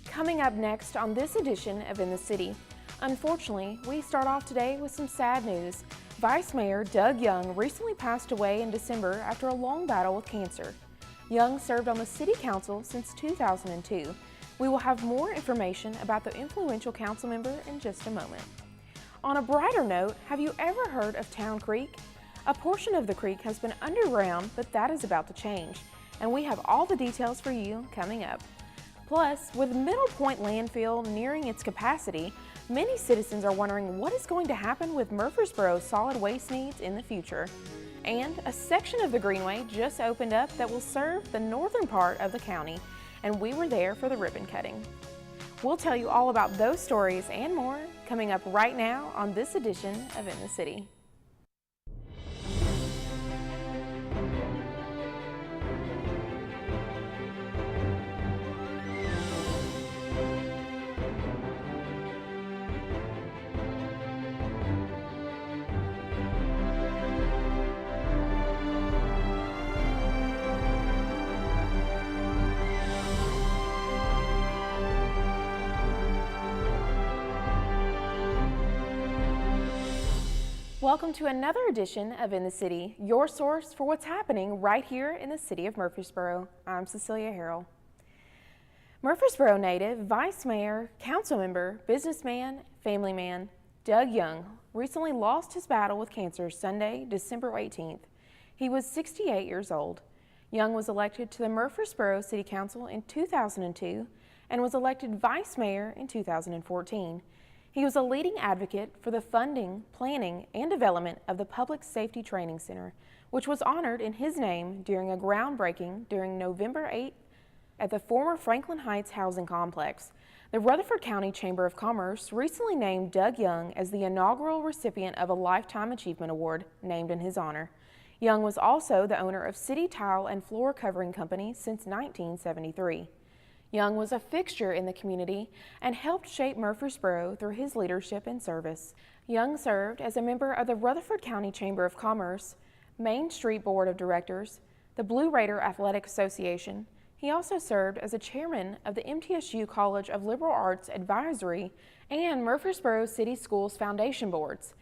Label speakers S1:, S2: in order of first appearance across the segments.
S1: Coming up next on this edition of In the City. Unfortunately, we start off today with some sad news. Vice Mayor Doug Young recently passed away in December after a long battle with cancer. Young served on the City Council since 2002. We will have more information about the influential council member in just a moment. On a brighter note, have you ever heard of Town Creek? A portion of the creek has been underground, but that is about to change, and we have all the details for you coming up. Plus, with Middle Point landfill nearing its capacity, many citizens are wondering what is going to happen with Murfreesboro's solid waste needs in the future. And a section of the Greenway just opened up that will serve the northern part of the county, and we were there for the ribbon cutting. We'll tell you all about those stories and more coming up right now on this edition of In the City. Welcome to another edition of In the City, your source for what's happening right here in the city of Murfreesboro. I'm Cecilia Herrell. Murfreesboro native, Vice Mayor, Council Member, businessman, family man, Doug Young recently lost his battle with cancer Sunday, December 18th. He was 68 years old. Young was elected to the Murfreesboro City Council in 2002 and was elected Vice Mayor in 2014. He was a leading advocate for the funding, planning, and development of the Public Safety Training Center, which was honored in his name during a groundbreaking during November 8 at the former Franklin Heights housing complex. The Rutherford County Chamber of Commerce recently named Doug Young as the inaugural recipient of a Lifetime Achievement Award named in his honor. Young was also the owner of City Tile and Floor Covering Company since 1973. Young was a fixture in the community and helped shape Murfreesboro through his leadership and service. Young served as a member of the Rutherford County Chamber of Commerce, Main Street Board of Directors, the Blue Raider Athletic Association. He also served as a chairman of the MTSU College of Liberal Arts Advisory and Murfreesboro City Schools Foundation Boards,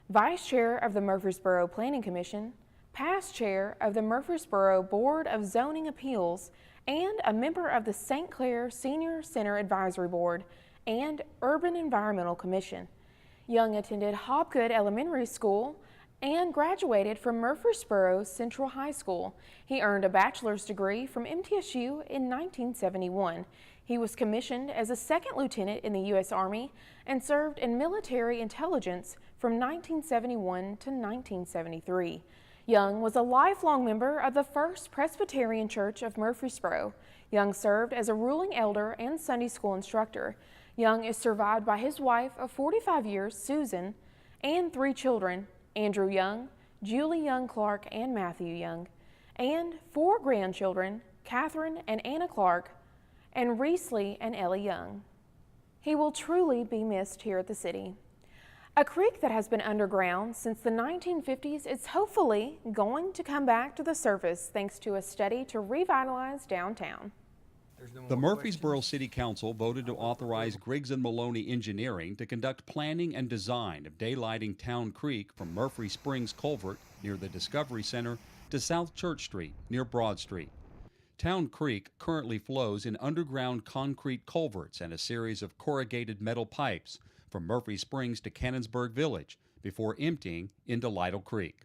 S1: vice chair of the Murfreesboro Planning Commission, past chair of the Murfreesboro Board of Zoning Appeals, and a member of the St. Clair Senior Center Advisory Board and Urban Environmental Commission. Young attended Hobgood Elementary School and graduated from Murfreesboro Central High School. He earned a bachelor's degree from MTSU in 1971. He was commissioned as a second lieutenant in the U.S. Army and served in military intelligence from 1971 to 1973. Young was a lifelong member of the First Presbyterian Church of Murfreesboro. Young served as a ruling elder and Sunday school instructor. Young is survived by his wife of 45 years, Susan, and 3 children, Andrew Young, Julie Young Clark, and Matthew Young, and 4 grandchildren, Catherine and Anna Clark, and Reesley and Ellie Young. He will truly be missed here at the city. A creek that has been underground since the 1950s is hopefully going to come back to the surface thanks to a study to revitalize downtown.
S2: The Murfreesboro City Council voted to authorize Griggs & Maloney Engineering to conduct planning and design of daylighting Town Creek from Murphy Springs Culvert near the Discovery Center to South Church Street near Broad Street. Town Creek currently flows in underground concrete culverts and a series of corrugated metal pipes from Murphy Springs to Cannonsburg Village before emptying into Lytle Creek.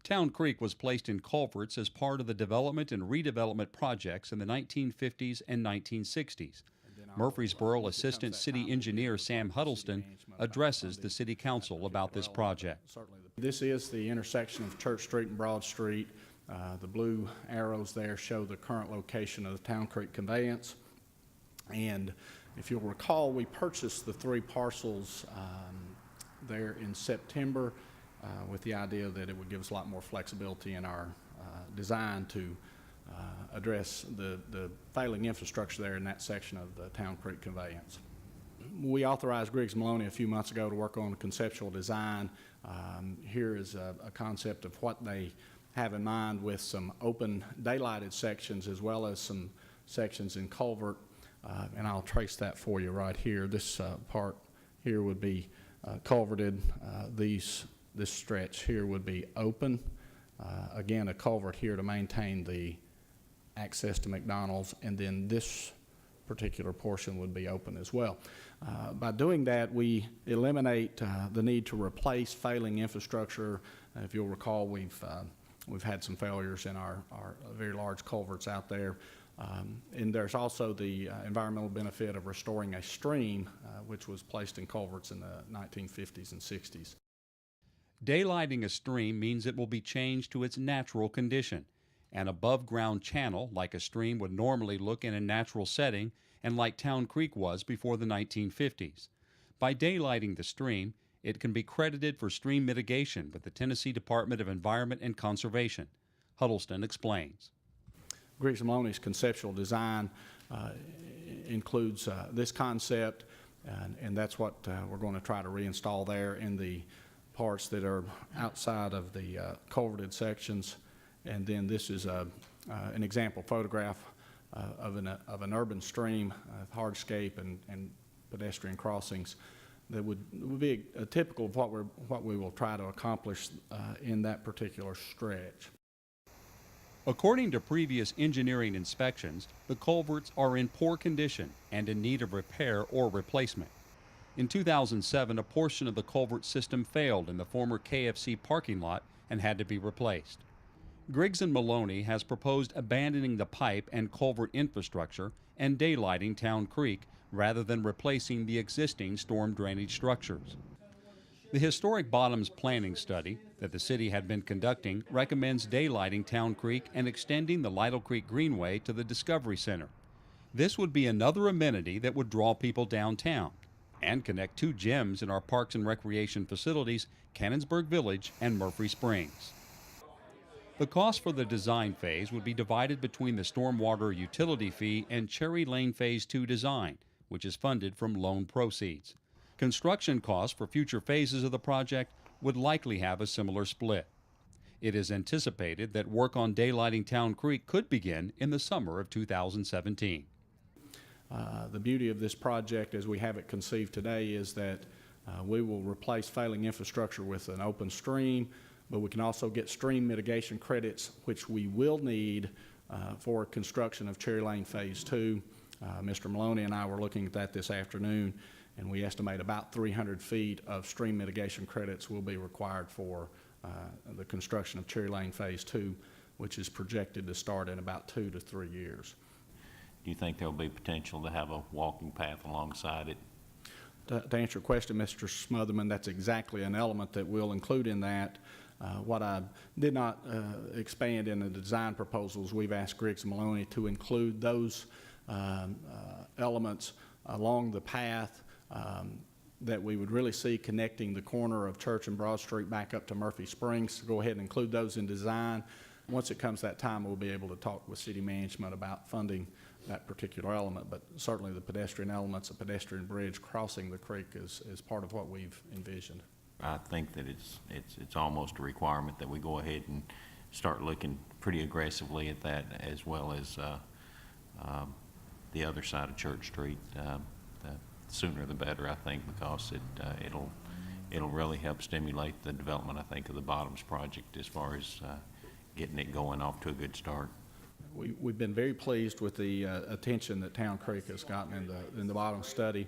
S2: Town Creek was placed in culverts as part of the development and redevelopment projects in the 1950s and 1960s. Murfreesboro Assistant City Engineer Sam Huddleston addresses the City Council about this project.
S3: This is the intersection of Church Street and Broad Street. The blue arrows there show the current location of the Town Creek conveyance. And if you'll recall, we purchased the 3 parcels there in September with the idea that it would give us a lot more flexibility in our design to address the failing infrastructure there in that section of the Town Creek conveyance. We authorized Griggs Maloney a few months ago to work on a conceptual design. Here is a concept of what they have in mind with some open daylighted sections as well as some sections in culvert and I'll trace that for you right here. This part here would be culverted. This stretch here would be open. Again, a culvert here to maintain the access to McDonald's, and then this particular portion would be open as well. By doing that, we eliminate the need to replace failing infrastructure. If you'll recall, we've had some failures in our very large culverts out there. And there's also the environmental benefit of restoring a stream, which was placed in culverts in the 1950s and 60s.
S2: Daylighting a stream means it will be changed to its natural condition. An above-ground channel, like a stream would normally look in a natural setting and like Town Creek was before the 1950s. By daylighting the stream, it can be credited for stream mitigation with the Tennessee Department of Environment and Conservation. Huddleston explains.
S3: Griggs & Maloney's conceptual design includes this concept, and that's what we're going to try to reinstall there in the parts that are outside of the culverted sections. And then this is an example photograph of an urban stream, hardscape and pedestrian crossings that would be a typical of what we will try to accomplish in that particular stretch.
S2: According to previous engineering inspections, the culverts are in poor condition and in need of repair or replacement. In 2007, a portion of the culvert system failed in the former KFC parking lot and had to be replaced. Griggs & Maloney has proposed abandoning the pipe and culvert infrastructure and daylighting Town Creek rather than replacing the existing storm drainage structures. The Historic Bottoms Planning Study that the city had been conducting recommends daylighting Town Creek and extending the Lytle Creek Greenway to the Discovery Center. This would be another amenity that would draw people downtown and connect two gyms in our parks and recreation facilities, Cannonsburg Village and Murphy Springs. The cost for the design phase would be divided between the stormwater utility fee and Cherry Lane Phase 2 design, which is funded from loan proceeds. Construction costs for future phases of the project would likely have a similar split. It is anticipated that work on daylighting Town Creek could begin in the summer of 2017.
S3: The beauty of this project as we have it conceived today is that we will replace failing infrastructure with an open stream, but we can also get stream mitigation credits, which we will need for construction of Cherry Lane Phase 2. Mr. Maloney and I were looking at that this afternoon, and we estimate about 300 feet of stream mitigation credits will be required for the construction of Cherry Lane Phase 2, which is projected to start in about 2 to 3 years.
S4: Do you think there'll be potential to have a walking path alongside it?
S3: To answer your question, Mr. Smotherman, that's exactly an element that we'll include in that. What I did not expand in the design proposals, we've asked Griggs & Maloney to include those elements along the path that we would really see connecting the corner of Church and Broad Street back up to Murphy Springs. Go ahead and include those in design. Once it comes that time, we'll be able to talk with city management about funding that particular element, but certainly the pedestrian elements, a pedestrian bridge crossing the creek is part of what we've envisioned.
S4: I think that it's almost a requirement that we go ahead and start looking pretty aggressively at that, as well as the other side of Church Street. The sooner the better, I think, because it'll really help stimulate the development, I think, of the Bottoms project as far as getting it going off to a good start.
S3: We've been very pleased with the attention that Town Creek has gotten in the Bottoms study.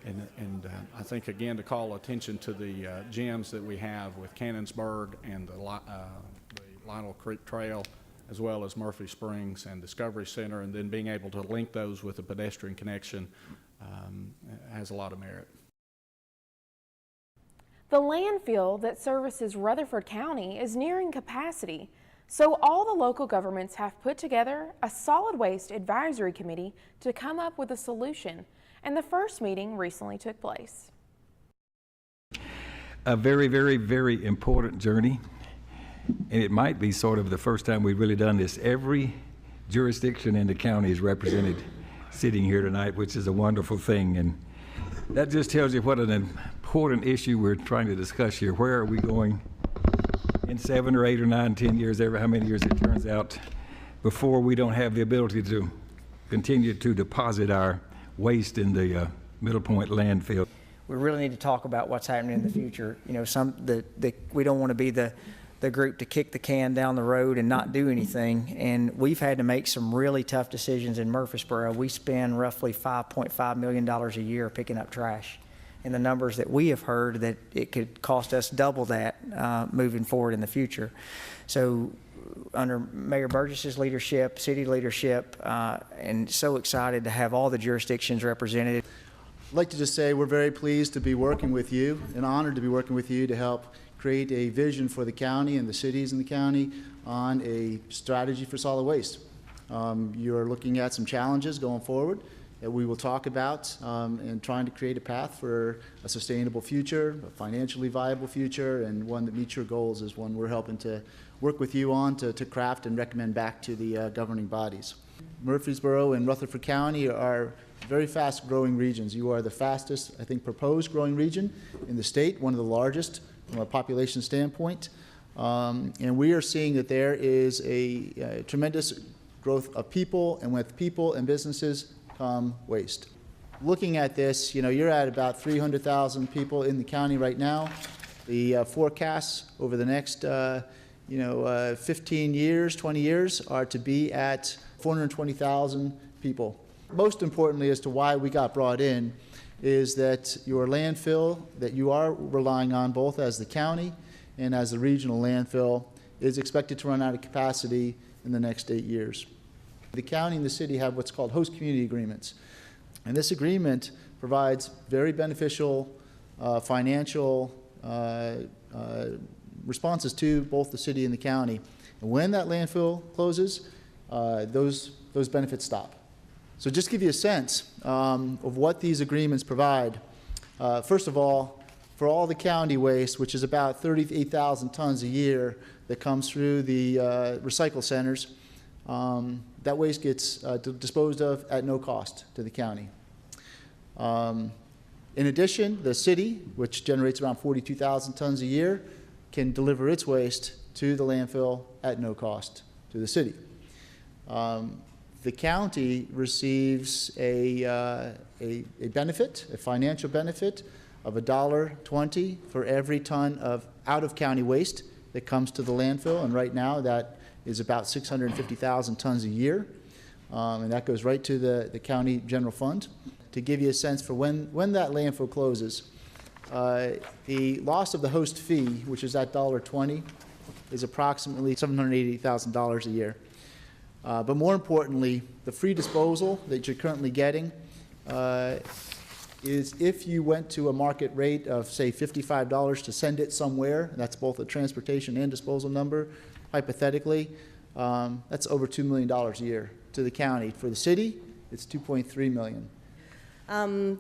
S3: And I think, again, to call attention to the gyms that we have with Cannonsburg and the Lytle Creek Trail, as well as Murphy Springs and Discovery Center, and then being able to link those with a pedestrian connection has a lot of merit.
S1: The landfill that services Rutherford County is nearing capacity, so all the local governments have put together a solid waste advisory committee to come up with a solution. And the first meeting recently took place.
S5: A very, very, very important journey, and it might be sort of the first time we've really done this. Every jurisdiction in the county is represented sitting here tonight, which is a wonderful thing, and that just tells you what an important issue we're trying to discuss here. Where are we going in 7 or 8 or 9, 10 years, how many years it turns out, before we don't have the ability to continue to deposit our waste in the Middle Point landfill.
S6: We really need to talk about what's happening in the future. You know, we don't want to be the group to kick the can down the road and not do anything. And we've had to make some really tough decisions in Murfreesboro. We spend roughly $5.5 million a year picking up trash. And the numbers that we have heard that it could cost us double that moving forward in the future. So under Mayor Burgess's leadership, city leadership, and so excited to have all the jurisdictions represented.
S7: I'd like to just say we're very pleased to be working with you, and honored to be working with you to help create a vision for the county and the cities in the county on a strategy for solid waste. You're looking at some challenges going forward that we will talk about, and trying to create a path for a sustainable future, a financially viable future, and one that meets your goals is one we're helping to work with you on to craft and recommend back to the governing bodies. Murfreesboro and Rutherford County are very fast-growing regions. You are the fastest, I think, proposed growing region in the state, one of the largest from a population standpoint. And we are seeing that there is a tremendous growth of people, and with people and businesses come waste. Looking at this, you know, you're at about 300,000 people in the county right now. The forecasts over the next 15 years, 20 years are to be at 420,000 people. Most importantly, as to why we got brought in, is that your landfill that you are relying on, both as the county and as the regional landfill, is expected to run out of capacity in the next 8 years. The county and the city have what's called host community agreements. And this agreement provides very beneficial financial responses to both the city and the county. And when that landfill closes, those benefits stop. So just to give you a sense of what these agreements provide, first of all, for all the county waste, which is about 38,000 tons a year that comes through the recycle centers, that waste gets disposed of at no cost to the county. In addition, the city, which generates around 42,000 tons a year, can deliver its waste to the landfill at no cost to the city. The county receives a benefit, a financial benefit of $1.20 for every ton of out-of-county waste that comes to the landfill, and right now that is about 650,000 tons a year, and that goes right to the county general fund. To give you a sense for when that landfill closes, the loss of the host fee, which is at $1.20, is approximately $780,000 a year. But more importantly, the free disposal that you're currently getting is if you went to a market rate of, say, $55 to send it somewhere, that's both a transportation and disposal number, hypothetically, that's over $2 million a year to the county. For the city, it's $2.3 million.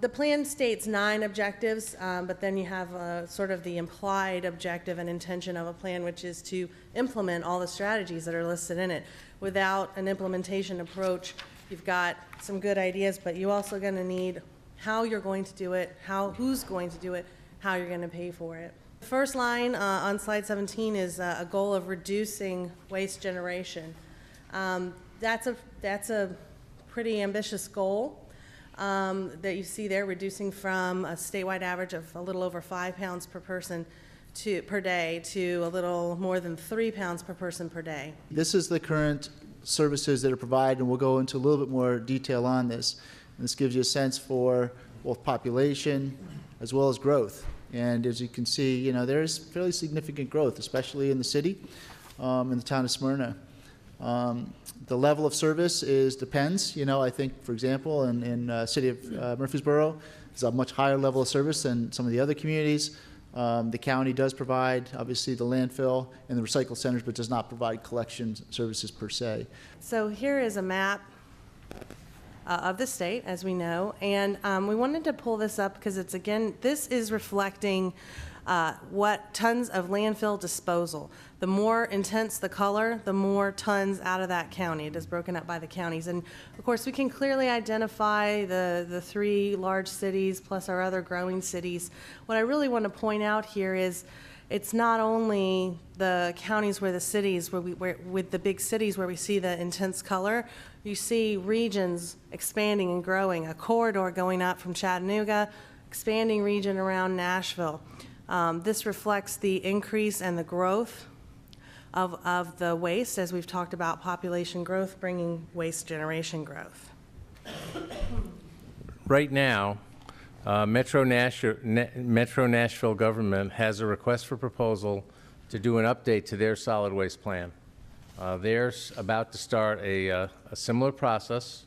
S8: The plan states 9 objectives, but then you have sort of the implied objective and intention of a plan, which is to implement all the strategies that are listed in it. Without an implementation approach, you've got some good ideas, but you're also going to need how you're going to do it, who's going to do it, how you're going to pay for it. The first line on slide 17 is a goal of reducing waste generation. That's a pretty ambitious goal. That you see there, reducing from a statewide average of a little over 5 pounds per person per day to a little more than 3 pounds per person per day.
S7: This is the current services that are provided, and we'll go into a little bit more detail on this. And this gives you a sense for both population as well as growth. And as you can see, you know, there is fairly significant growth, especially in the city, in the town of Smyrna. The level of service depends. You know, I think, for example, in city of Murfreesboro, there's a much higher level of service than some of the other communities. The county does provide, obviously, the landfill and the recycle centers, but does not provide collection services per se.
S8: So here is a map of the state, as we know, and we wanted to pull this up because it's, again, this is reflecting what tons of landfill disposal. The more intense the color, the more tons out of that county. It is broken up by the counties. And of course, we can clearly identify the 3 large cities plus our other growing cities. What I really want to point out here is it's not only the counties where the cities, with the big cities where we see the intense color, you see regions expanding and growing, a corridor going up from Chattanooga, expanding region around Nashville. This reflects the increase and the growth of the waste, as we've talked about population growth bringing waste generation growth.
S9: Right now, Metro Nashville government has a request for proposal to do an update to their solid waste plan. They're about to start a similar process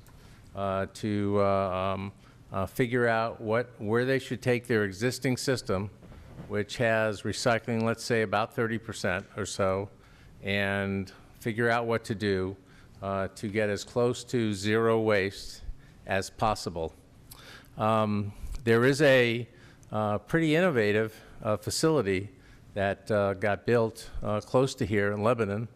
S9: to figure out where they should take their existing system, which has recycling, let's say, about 30% or so, and figure out what to do to get as close to zero waste as possible. There is a pretty innovative facility that got built close to here in Lebanon,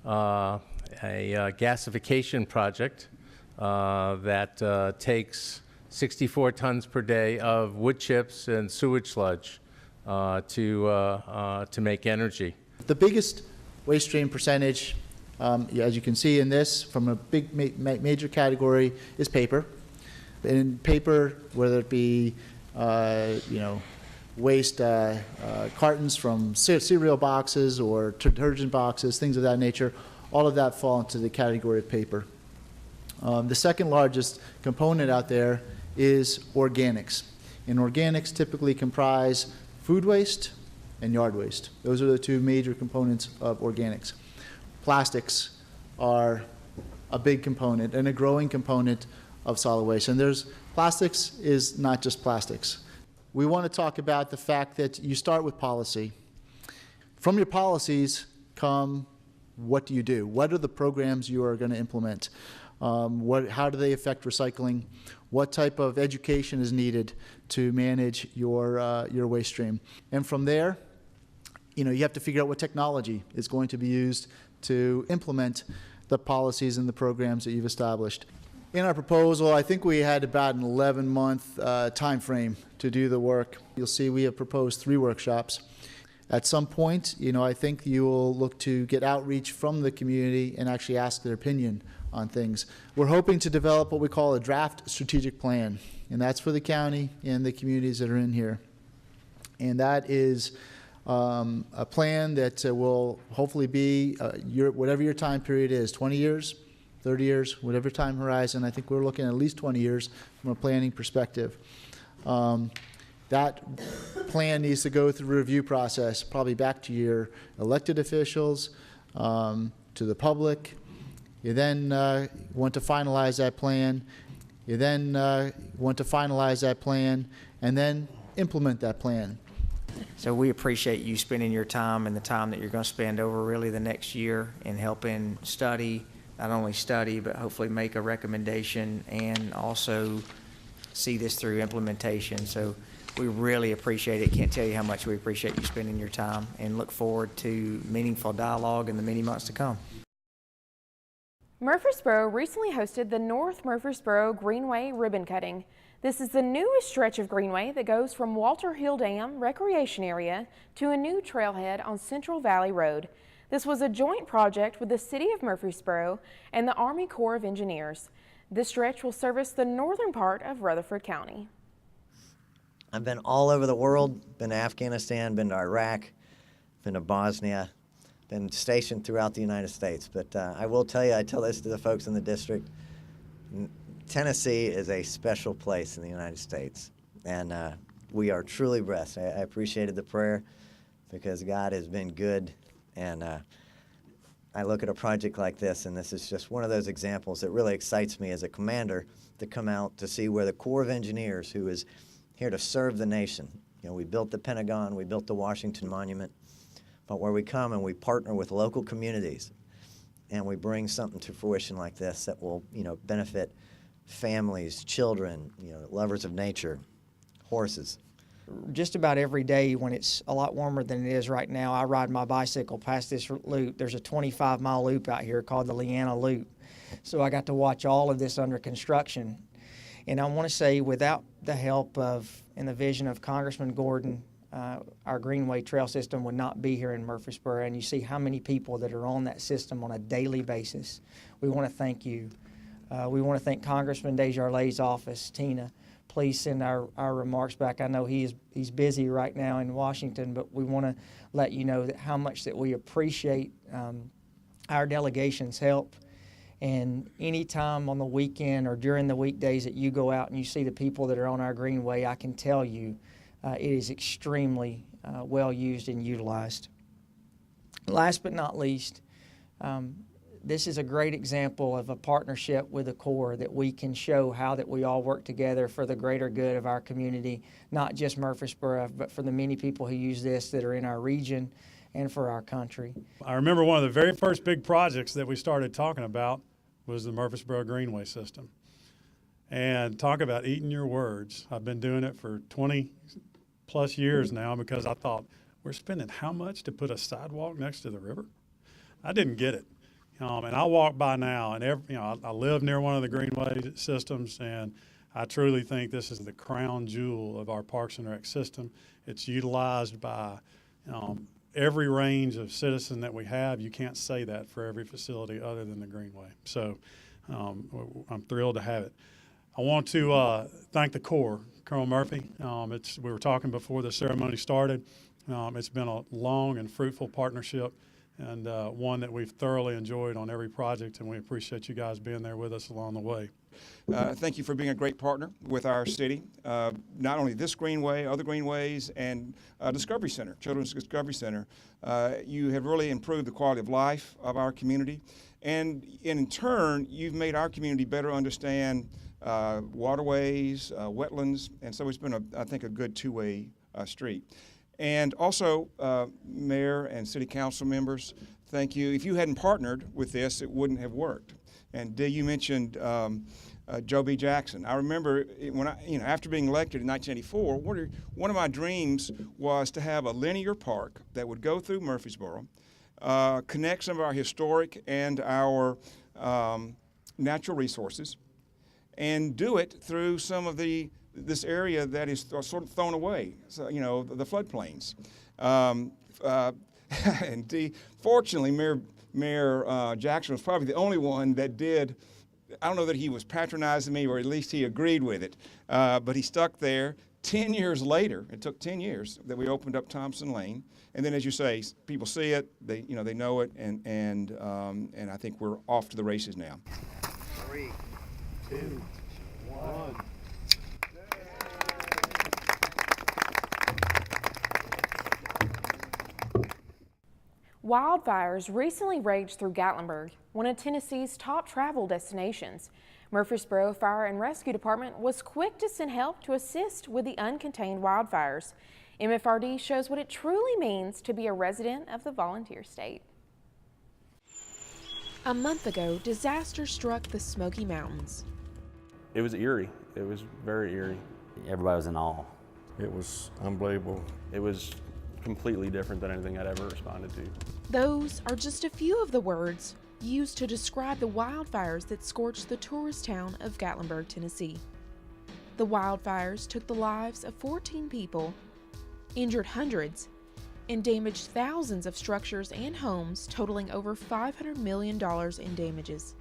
S9: a gasification project that takes 64 tons per day of wood chips and sewage sludge to make energy.
S7: The biggest waste stream percentage, as you can see in this, from a big major category, is paper. And in paper, whether it be waste cartons from cereal boxes or detergent boxes, things of that nature, all of that fall into the category of paper. The second largest component out there is organics. And organics typically comprise food waste and yard waste. Those are the two major components of organics. Plastics are a big component and a growing component of solid waste. And plastics is not just plastics. We want to talk about the fact that you start with policy. From your policies come, what do you do? What are the programs you are going to implement? How do they affect recycling? What type of education is needed to manage your waste stream? And from there, you have to figure out what technology is going to be used to implement the policies and the programs that you've established. In our proposal, I think we had about an 11-month time frame to do the work. You'll see we have proposed 3 workshops. At some point, I think you will look to get outreach from the community and actually ask their opinion on things. We're hoping to develop what we call a draft strategic plan, and that's for the county and the communities that are in here. And that is a plan that will hopefully be whatever your time period is, 20 years, 30 years, whatever time horizon. I think we're looking at least 20 years from a planning perspective. That plan needs to go through a review process, probably back to your elected officials, to the public. You then want to finalize that plan. You then want to finalize that plan and then implement that plan.
S6: So we appreciate you spending your time and the time that you're going to spend over really the next year in helping study, not only study, but hopefully make a recommendation and also see this through implementation. So we really appreciate it. Can't tell you how much we appreciate you spending your time and look forward to meaningful dialogue in the many months to come.
S1: Murfreesboro recently hosted the North Murfreesboro Greenway ribbon cutting. This is the newest stretch of Greenway that goes from Walter Hill Dam Recreation Area to a new trailhead on Central Valley Road. This was a joint project with the City of Murfreesboro and the Army Corps of Engineers. This stretch will service the northern part of Rutherford County.
S10: I've been all over the world, been to Afghanistan, been to Iraq, been to Bosnia, been stationed throughout the United States. But I will tell you, I tell this to the folks in the district, Tennessee is a special place in the United States. And we are truly blessed. I appreciated the prayer because God has been good. And I look at a project like this, and this is just one of those examples that really excites me as a commander to come out to see where the Corps of Engineers, who is here to serve the nation. We built the Pentagon, we built the Washington Monument, but where we come and we partner with local communities and we bring something to fruition like this that will, benefit families, children, lovers of nature, horses.
S6: Just about every day when it's a lot warmer than it is right now, I ride my bicycle past this loop. There's a 25-mile loop out here called the Leanna Loop. So I got to watch all of this under construction. And I want to say, without the help of and the vision of Congressman Gordon, our Greenway trail system would not be here in Murfreesboro, and you see how many people that are on that system on a daily basis. We want to thank you. We want to thank Congressman Desjardins' office. Tina, please send our remarks back. I know he's busy right now in Washington, but we want to let you know that how much that we appreciate our delegation's help. And any time on the weekend or during the weekdays that you go out and you see the people that are on our Greenway, I can tell you it is extremely well used and utilized. Last but not least, this is a great example of a partnership with the Corps that we can show how that we all work together for the greater good of our community, not just Murfreesboro, but for the many people who use this that are in our region and for our country.
S11: I remember one of the very first big projects that we started talking about was the Murfreesboro Greenway system. And talk about eating your words. I've been doing it for 20 plus years now because I thought, we're spending how much to put a sidewalk next to the river? I didn't get it. And I walk by now, and I live near one of the Greenway systems, and I truly think this is the crown jewel of our Parks and Rec system. It's utilized by every range of citizen that we have. You can't say that for every facility other than the Greenway. So I'm thrilled to have it. I want to thank the Corps, Colonel Murphy. We were talking before the ceremony started. It's been a long and fruitful partnership, and one that we've thoroughly enjoyed on every project, and we appreciate you guys being there with us along the way.
S12: Thank you for being a great partner with our city, not only this Greenway, other Greenways, and Discovery Center, Children's Discovery Center. You have really improved the quality of life of our community, and in turn, you've made our community better understand waterways, wetlands, and so it's been, I think, a good two-way street. And also, Mayor and City Council members, thank you. If you hadn't partnered with this, it wouldn't have worked. And Dee, you mentioned Joe B. Jackson. I remember when after being elected in 1984, one of my dreams was to have a linear park that would go through Murfreesboro, connect some of our historic and our natural resources, and do it through some of this area that is sort of thrown away, so, the floodplains. And fortunately, Mayor Jackson was probably the only one that did. I don't know that he was patronizing me, or at least he agreed with it, but he stuck there. 10 years later, it took 10 years that we opened up Thompson Lane, and then, as you say, people see it, they know it, and I think we're off to the races now.
S13: 3, 2, 1.
S1: Wildfires recently raged through Gatlinburg, one of Tennessee's top travel destinations. Murfreesboro Fire and Rescue Department was quick to send help to assist with the uncontained wildfires. MFRD shows what it truly means to be a resident of the volunteer state. A month ago, disaster struck the Smoky Mountains.
S14: It was eerie. It was very eerie.
S15: Everybody was in awe.
S14: It was unbelievable. It was completely different than anything I'd ever responded to.
S1: Those are just a few of the words used to describe the wildfires that scorched the tourist town of Gatlinburg, Tennessee. The wildfires took the lives of 14 people, injured hundreds, and damaged thousands of structures and homes, totaling over $500 million in damages.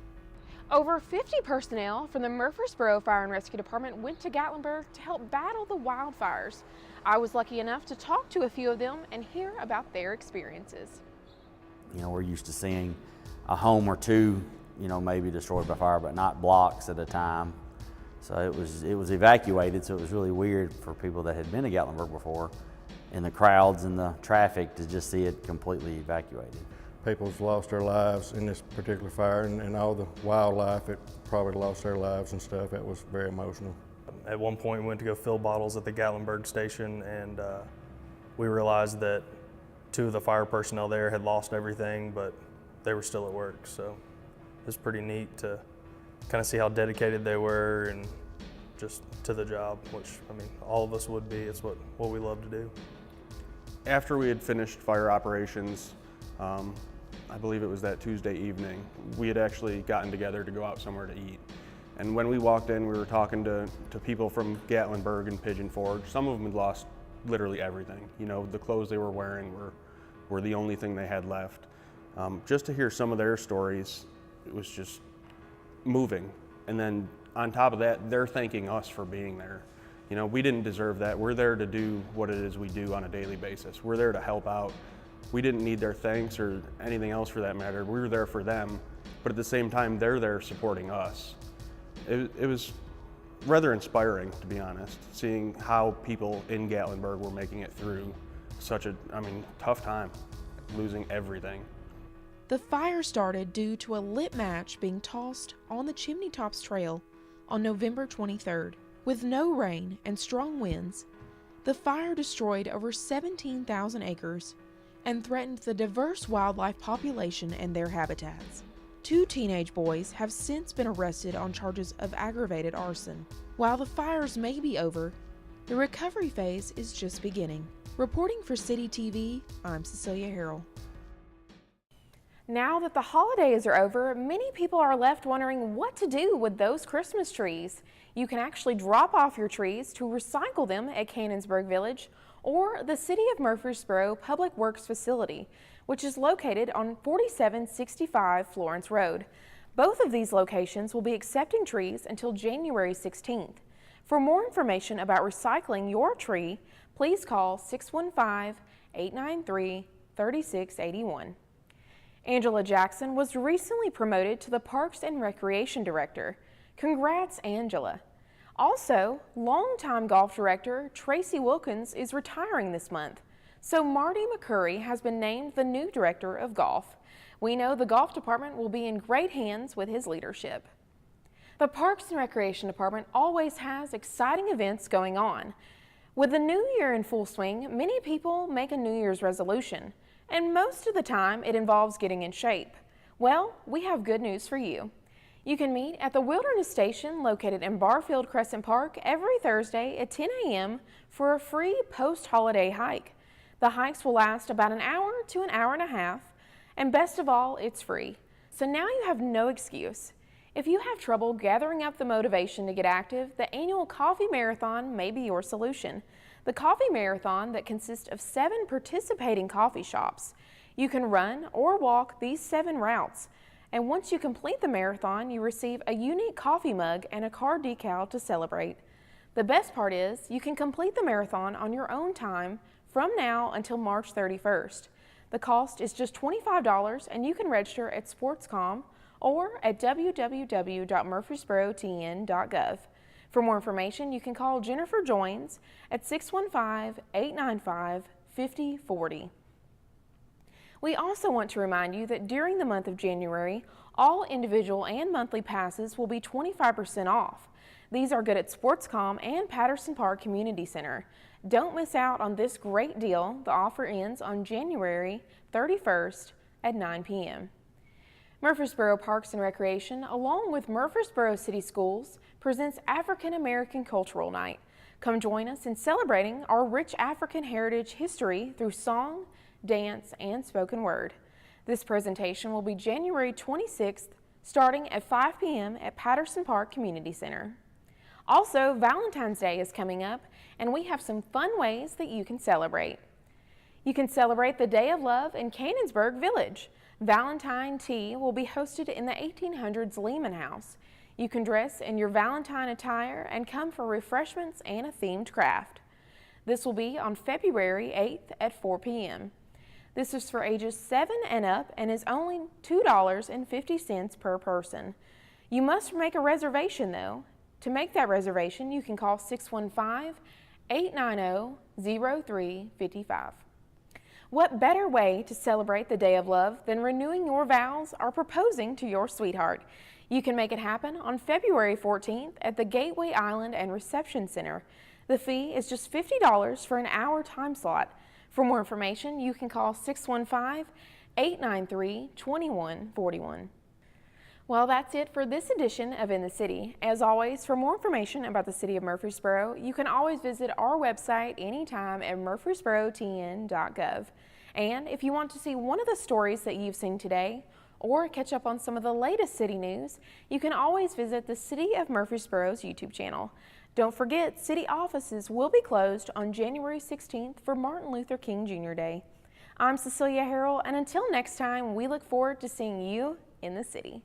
S1: Over 50 personnel from the Murfreesboro Fire and Rescue Department went to Gatlinburg to help battle the wildfires. I was lucky enough to talk to a few of them and hear about their experiences.
S15: We're used to seeing a home or two, maybe destroyed by fire, but not blocks at a time. So it was evacuated, so it was really weird for people that had been to Gatlinburg before, in the crowds and the traffic, to just see it completely evacuated.
S14: People's lost their lives in this particular fire, and all the wildlife that probably lost their lives and stuff. It was very emotional.
S16: At one point, we went to go fill bottles at the Gatlinburg station, and we realized that 2 of the fire personnel there had lost everything, but they were still at work. So it was pretty neat to kind of see how dedicated they were and just to the job, which, all of us would be. It's what we love to do.
S14: After we had finished fire operations, I believe it was that Tuesday evening, we had actually gotten together to go out somewhere to eat. And when we walked in, we were talking to people from Gatlinburg and Pigeon Forge. Some of them had lost literally everything. You know, the clothes they were wearing were the only thing they had left. Just to hear some of their stories, it was just moving. And then on top of that, they're thanking us for being there. You know, we didn't deserve that. We're there to do what it is we do on a daily basis. We're there to help out. We didn't need their thanks or anything else for that matter. We were there for them, but at the same time, they're there supporting us. It was rather inspiring, to be honest, seeing how people in Gatlinburg were making it through such a, tough time, losing everything.
S1: The fire started due to a lit match being tossed on the Chimney Tops Trail on November 23rd. With no rain and strong winds, the fire destroyed over 17,000 acres and threatened the diverse wildlife population and their habitats. 2 teenage boys have since been arrested on charges of aggravated arson. While the fires may be over, the recovery phase is just beginning. Reporting for CityTV, I'm Cecilia Herrell. Now that the holidays are over, many people are left wondering what to do with those Christmas trees. You can actually drop off your trees to recycle them at Cannonsburg Village or the City of Murfreesboro Public Works Facility, which is located on 4765 Florence Road. Both of these locations will be accepting trees until January 16th. For more information about recycling your tree, please call 615-893-3681. Angela Jackson was recently promoted to the Parks and Recreation Director. Congrats, Angela. Also, longtime golf director Tracy Wilkins is retiring this month, so Marty McCurry has been named the new director of golf. We know the golf department will be in great hands with his leadership. The Parks and Recreation Department always has exciting events going on. With the new year in full swing, many people make a New Year's resolution, and most of the time it involves getting in shape. Well, we have good news for you. You can meet at the Wilderness Station located in Barfield Crescent Park every Thursday at 10 a.m. for a free post-holiday hike. The hikes will last about an hour to an hour and a half, and best of all, it's free. So now you have no excuse. If you have trouble gathering up the motivation to get active, the annual Coffee Marathon may be your solution. The Coffee Marathon that consists of 7 participating coffee shops. You can run or walk these 7 routes. And once you complete the marathon, you receive a unique coffee mug and a car decal to celebrate. The best part is you can complete the marathon on your own time from now until March 31st. The cost is just $25 and you can register at Sportscom or at www.murfreesborotn.gov. For more information, you can call Jennifer Joins at 615-895-5040. We also want to remind you that during the month of January, all individual and monthly passes will be 25% off. These are good at Sportscom and Patterson Park Community Center. Don't miss out on this great deal. The offer ends on January 31st at 9 p.m. Murfreesboro Parks and Recreation, along with Murfreesboro City Schools, presents African American Cultural Night. Come join us in celebrating our rich African heritage history through song, dance, and spoken word. This presentation will be January 26th, starting at 5 p.m. at Patterson Park Community Center. Also, Valentine's Day is coming up, and we have some fun ways that you can celebrate. You can celebrate the Day of Love in Cannonsburg Village. Valentine Tea will be hosted in the 1800s Lehman House. You can dress in your Valentine attire and come for refreshments and a themed craft. This will be on February 8th at 4 p.m. This is for ages 7 and up and is only $2.50 per person. You must make a reservation though. To make that reservation, you can call 615-890-0355. What better way to celebrate the Day of Love than renewing your vows or proposing to your sweetheart? You can make it happen on February 14th at the Gateway Island and Reception Center. The fee is just $50 for an hour time slot. For more information, you can call 615-893-2141. Well, that's it for this edition of In the City. As always, for more information about the City of Murfreesboro, you can always visit our website anytime at murfreesborotn.gov. And if you want to see one of the stories that you've seen today, or catch up on some of the latest city news, you can always visit the City of Murfreesboro's YouTube channel. Don't forget, city offices will be closed on January 16th for Martin Luther King Jr. Day. I'm Cecilia Herrell, and until next time, we look forward to seeing you in the city.